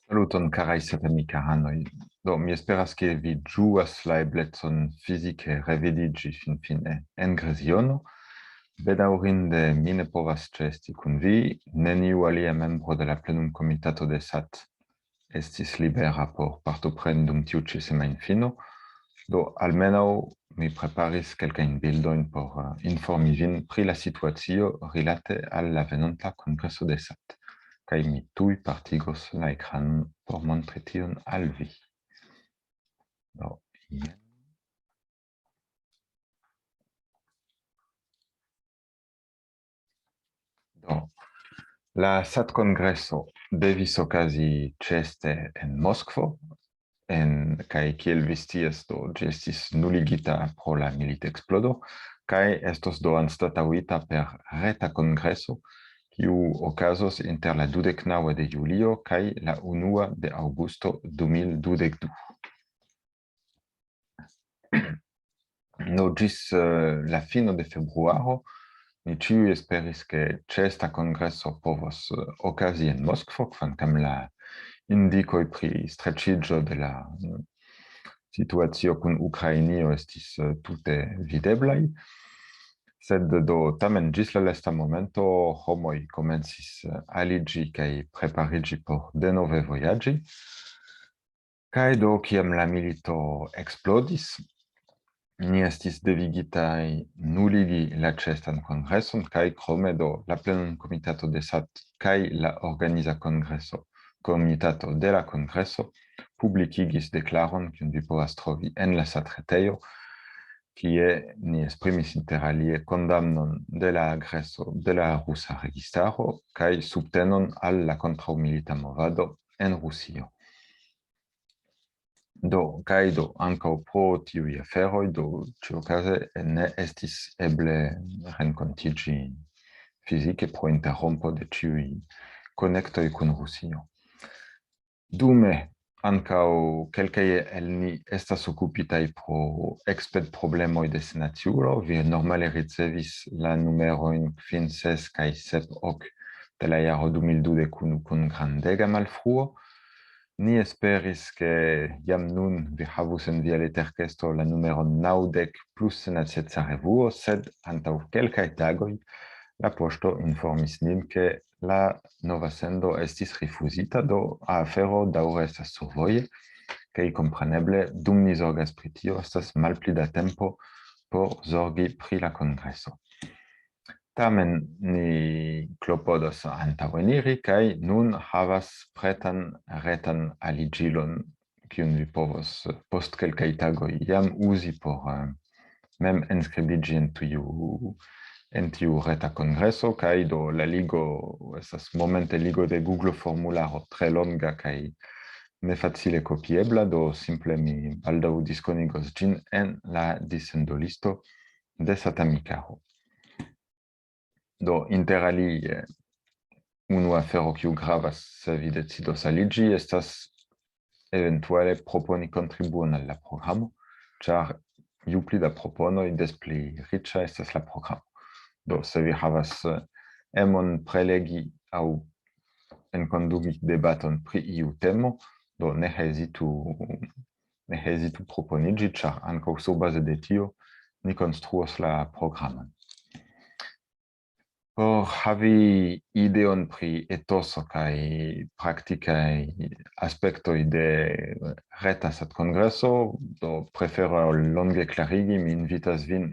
Saluton carai satamicaranoi. Mi esperas che vi ĝuas la eblecon fizike revidiĝi finfine en Greziono. Bedaŭrinde mi ne povas ĉeesti kun vi. Neniu alia membro de la plenumkomitato de SAT estis libera por partopreni dum tiu ĉi semajnfino. Almenaŭ mi preparis kelkajn bildojn por informi vin pri la situacio rilate al la venonta kongreso de SAT. Kaj mi tuj partigos la ekranon por montri tion al vi. Jen. La SAT-kongreso devis okazi ĉeeste en Moskvo, kaj kiel vi scias, ĝi estis nuligita pro la militexplodo, kaj estos anstataŭita per reta kongreso, kiu okazos inter la 29 de julio kaj la 1 de aŭgusto 2022. Ĝis la fino de februaro, ni ĉiuj esperis ke ĉeesta kongreso povos okazi en Moskvo, kvankam la indikoj pri streĉiĝo de la situacio kun Ukrainio estis tute videblaj. Sed tamen ĝis la lasta momento homoj komencis aliĝi kaj prepariĝi por denove vojaĝi. Kaj kiam la milito eksplodis, ni estis devigitaj nuligi la ĉeestan kongreson kaj krome la plenumkomitato de SAT kaj la organiza komitato de la kongreso publikigis deklaron, kiun vi povas trovi en la SAT-retejo, kie ni esprimis inter alie kondamnon de la agreso de la rusa registaro kaj subtenon al la kontraŭmilita movado en Rusio. Ankaŭ pro tiuj aferoj, ĉiuokaze ne estis eble renkontiĝi fizike pro interrompo de ĉiuj konektoj kun Rusio. Dume, ankaŭ kelkaj el ni estas okupitaj pro eksped-problemoj de senaciulo. Vi normale ricevis la numerojn 5, 6 kaj 7, 8 de la jaro 2021 kun grandega malfruo. Ni esperis ke jam nun vi havus en via leterkesto la numeron 90 plus senaceca revuo, sed antaŭ kelkaj tagoj la poŝto informis nin ke la nova sendo estis rifuzita, afero daŭre estas survoje, kaj kompreneble dum ni zorgas pri tio estas malpli da tempo por zorgi pri la kongreso. Tamen ni klopodos antaŭeniri kaj nun havas pretan retan aliĝilon, kiun vi povos post kelkaj tagoj jam uzi por mem enskribiĝi en tiu reta kongreso, kaj la ligo estas momente ligo de Google formularo tre longa kaj nefacile kopiebla, simple mi baldaŭ diskonigos ĝin en la dissendolisto de Satamikaro. Inter alie, unu afero kiu gravas se vi decidos aliĝi estas eventuale proponi kontribuon al la programo, ĉar ju pli da proponoj, des pli riĉa estas la programo. Se vi havas emon prelegi aŭ enkondugi debaton pri iu temo, ne hezitu proponiĝi, ĉar ankaŭ surbaze de tio ni konstruos la programon. Por havi ideon pri etoso kaj praktikaj aspektoj de reta SAT-kongreso, prefere ol longe klarigi, mi invitas vin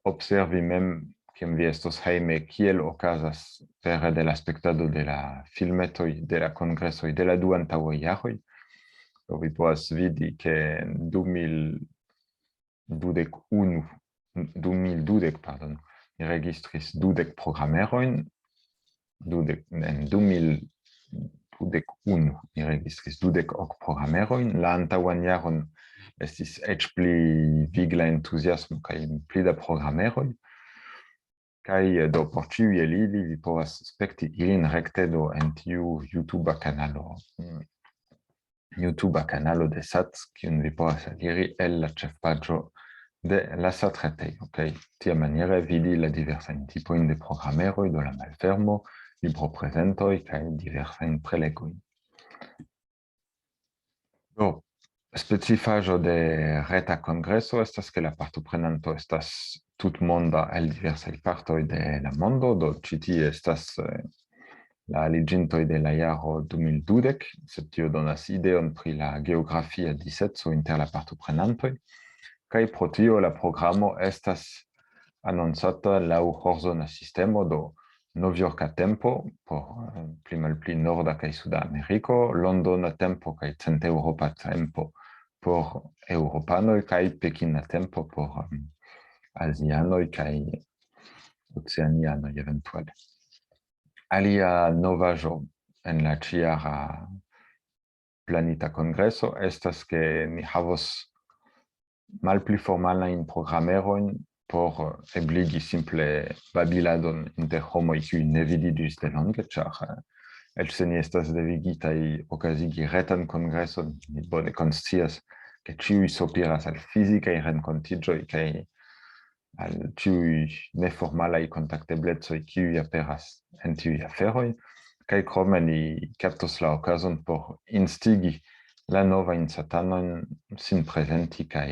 observi mem, kiam vi estos hejme, kiel okazas pere de la spektado de la filmetoj de la kongresoj de la du antaŭaj jaroj. Vi povas vidi ke en 2020, ni registris 20 programerojn, en 2021 ni registris 28 programerojn, la antaŭan jaron estis eĉ pli vigla entuziasmo kaj pli da programeroj, kaj por ĉiuj el ili vi povas spekti ilin rekte en tiu YouTuba kanalo de SAT, kiun vi povas eliri el la ĉefpaĝo de la SAT-retejo, kaj tiamaniere vidi la diversajn tipojn de programeroj, la malfermo, libroprezentoj kaj diversajn prelegojn. Do, specifaĵo de reta kongreso estas ke la partoprenanto estas tutmonda el diversaj partoj de la mondo, do ĉi tie estas la aliĝintoj de la jaro 2020, sed tio donas ideon pri la geografia diseco inter la partoprenantoj, kaj pro tio la programo estas annoncata laŭ horzona sistemo, do Novjorka tempo por pli malpli norda kaj suda Ameriko, Londona tempo kaj Centeŭropa tempo por eŭropanoj kaj Pekina tempo por azianoj kaj oceanianoj eventuale. Alia novaĵo en la ĉiara planita kongreso estas ke ni havos malpli formalajn programerojn por ebligi simple babiladon inter homoj kiuj ne vidiĝis delonge, ĉar eĉ se ni estas devigitaj okazigi retan kongreson, ni bone konscias ke ĉiuj sopiras al fizikaj renkontiĝoj kaj al ĉiuj neformalaj kontakteblecoj kiuj aperas en tiuj aferoj, kaj krome ni kaptos la okazon por instigi la novajn satanojn sin prezenti kaj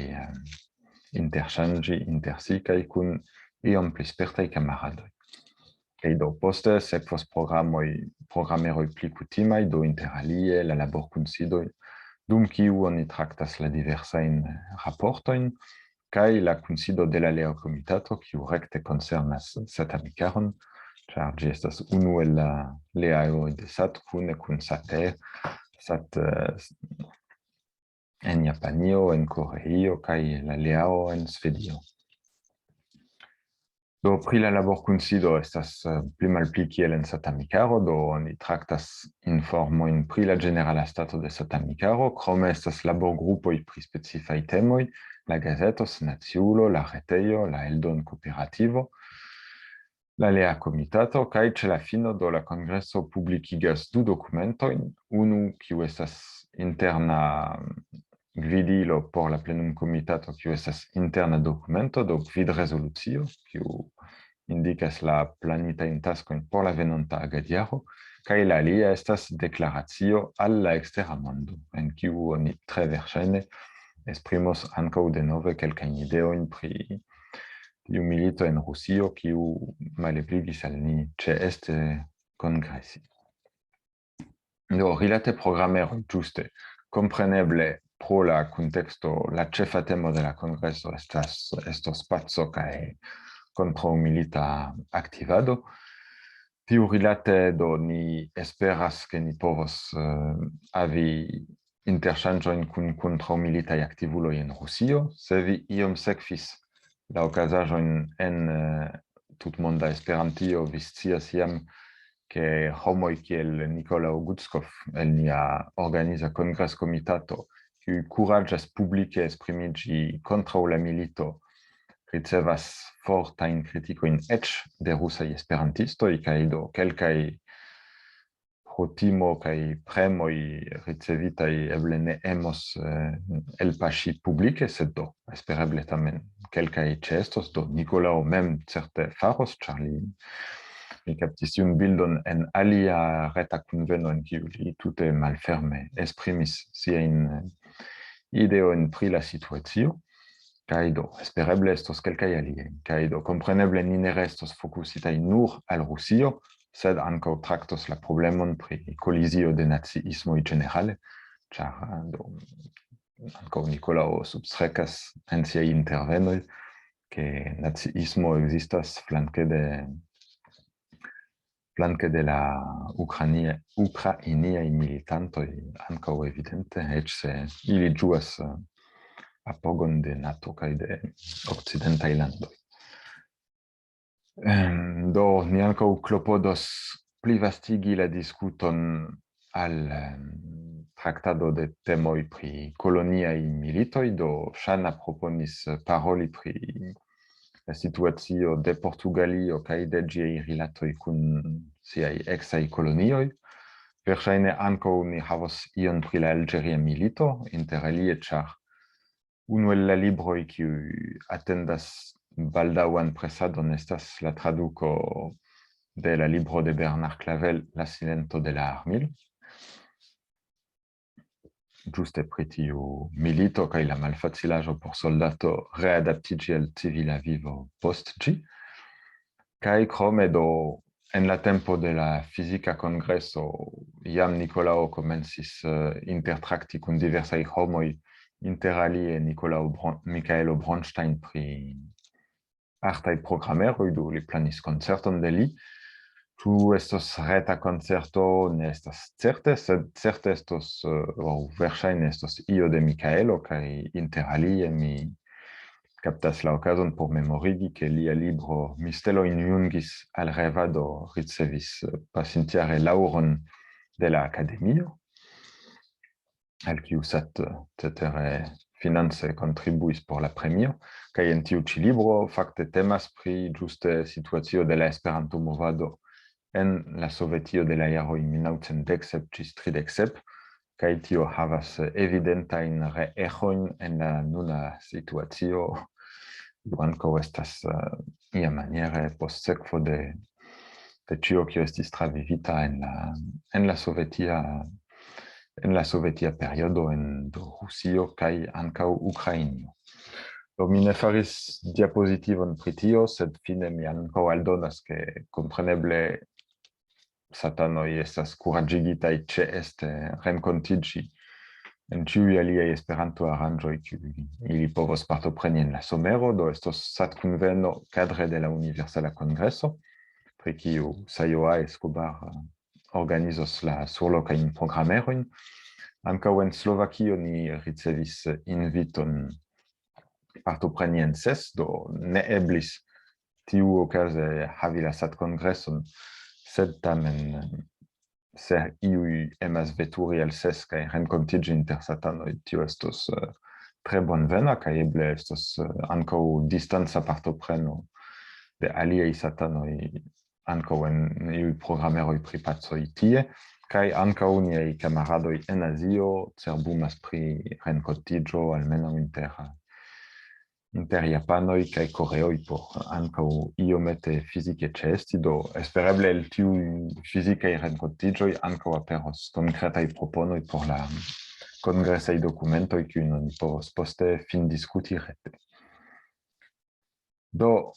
interŝanĝi inter si kaj kun iom pli spertaj kamaradoj. Kaj do poste sekvos programeroj pli kutimaj, do inter alie la laborkunsidoj, dum kiu oni traktas la diversajn raportojn, kaj la kunsido de la Lea Komitato, kiu rekte koncernas satamikaron, ĉar ĝi estas unu el la leaoj de SAT kune kun SATE, SAT en Japanio, en Koreio kaj la leao en Svedio. Do pri la laborkunsido estas pli malpli kiel en satamikaro, do oni traktas informojn pri la ĝenerala stato de satamikaro, krome estas laborgrupoj pri specifaj temoj, la gazeto Naciulo, la retejo, la eldon kooperativo, la Lea Komitato, kaj ĉe la fino do la kongreso publikigas du dokumentojn, unu kiu estas interna gvidilo por la plenum komitato, kiu estas interna dokumento, do gvidrezolucio, kiu indikas la planitajn taskojn por la venonta agadiaro, kaj la alia estas deklaracio al la ekstera mondo, en kiu oni tre verŝajne esprimos ankaŭ denove kelkajn ideojn pri tiu milito en Rusio, kiu malebligis al ni ĉeeste kongresi. Do rilate programeroj ĝuste, kompreneble pro la contexto, la ĉefa temo de la kongreso estos paco kaj kontraŭmilita aktivado. Tiu rilate do ni esperas ke ni povos havi interŝanĝojn kun kontraŭmilitaj aktivuloj en Rusio. Se vi iom sekvis la okazaĵojn en tutmonda Esperantio, vi scias jam ke homoj kiel Nikolao Gudskov el nia organiza kongreskomitato, kiuj kuraĝas publike esprimiĝi kontraŭ la milito, ricevas fortajn kritikojn eĉ de rusaj esperantistoj, kaj do kelkaj pro timo kaj premoj ricevitaj eble ne emos elpaŝi publike, sed do espereble tamen kelkaj ĉeestos, do Nikolao mem certe faros, ĉar mi kaptis tiun bildon en alia reta kunveno en kiu li tute malferme esprimis siajn ideojn pri la situacio, kaj do espereble estos kelkaj aliaj, kaj do kompreneble ni ne restos fokusitaj nur al Rusio, sed ankaŭ traktos la problemon pri kolizio de naciismoj ĝenerale, ĉar do ankaŭ Nikolao substrekas en siaj intervenoj, ke naciismo ekzistas flanke de la ukrainiaj militantoj, ankaŭ evidente, eĉ se ili ĝuas apogon de NATO kaj de okcidentaj landoj. Do ni ankaŭ klopodos plivastigi la diskuton al traktado de temoj pri koloniaj militoj, do Ŝana proponis paroli pri la situacio de Portugalio kaj de ĝiaj rilatoj kun siaj eksaj kolonioj. Verŝajne ankaŭ ni havos ion pri la Alĝeria milito, inter alie, ĉar unu el la libroj kiuj atendas baldaŭan presadon estas la traduko de la libro de Bernard Clavel, La silento de la armilo. giuste pritiu milito, kai la malfacilaggio por soldato readaptigi al civila vivo post-gi, kai crome do en la tempo de la fisica congresso iam Nicolao comencis intertracti con diversai homoi inter alie Michaelo Bronstein pri artai programmeroi, do li planis concerton de li. Tu estos reta concerto ne estas certe, sed certe estos, verŝajne estos io de Michaelo, kaj inter alie mi captas la occasion por memorigi che lia libro Mistelo in Jungis al revado ricevis pasintjare lauron de la Academio, al kiu sat cetere finance contribuis por la premio, kaj en tiu ĉi libro fakte temas pri ĝuste situacio de la Esperanto-movado en la Sovetio de la jaroj 1917 ĝis 1937, kaj tio havas evidentajn reeĥojn en la nuna situacio. Ankaŭ estas iamaniere postsekvo de ĉio kio estis travivita en la sovetia periodo en Rusio kaj ankaŭ Ukrainio. Do mi ne faris diapozitivon pri tio, sed fine mi ankaŭ aldonas, ke kompreneble satanoj estas kuraĝigitaj ĉeeste renkontiĝi en ĉiuj aliaj Esperanto-aranĝoj, kiuj ili povos partopreni en la somero, do estos satkunveno kadre de la Universala Kongreso, pri kiu Sajoa Escobar organizos la surlokajn programerojn. Ankaŭ en Slovakio ni ricevis inviton partopreni en ses, do ne eblis tiuokaze havi la satkongreson, sed tamen se iuj emas veturi al ses kaj renkontiĝi inter satanoj, tio estos tre bonvena, kaj eble estos ankaŭ distanca partopreno de aliaj satanoj ankaŭ en iuj programeroj pri pacoj tie, kaj ankaŭ niaj kamaradoj en Azio cerbumas pri renkontiĝo almenaŭ inter japanoj kaj koreoj por ankaŭ iomete fizike ĉeesti, do espereble el tiuj fizikaj renkontiĝoj ankaŭ aperos konkretaj proponoj por la kongresaj dokumentoj, kiujn oni povos poste findiskuti rete. Do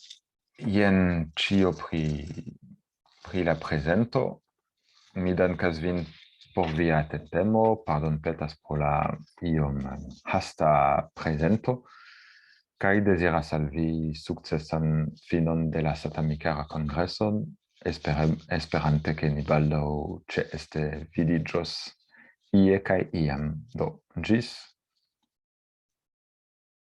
jen ĉio pri la prezento. Mi dankas vin por via atentemo, pardonpetas pro la iom hasta prezento, kaj deziras al vi sukcesan finon de la Satamikara Kongreson, esperante ke ni baldaŭ ĉeeste vidiĝos ie kaj iam. Do ĝis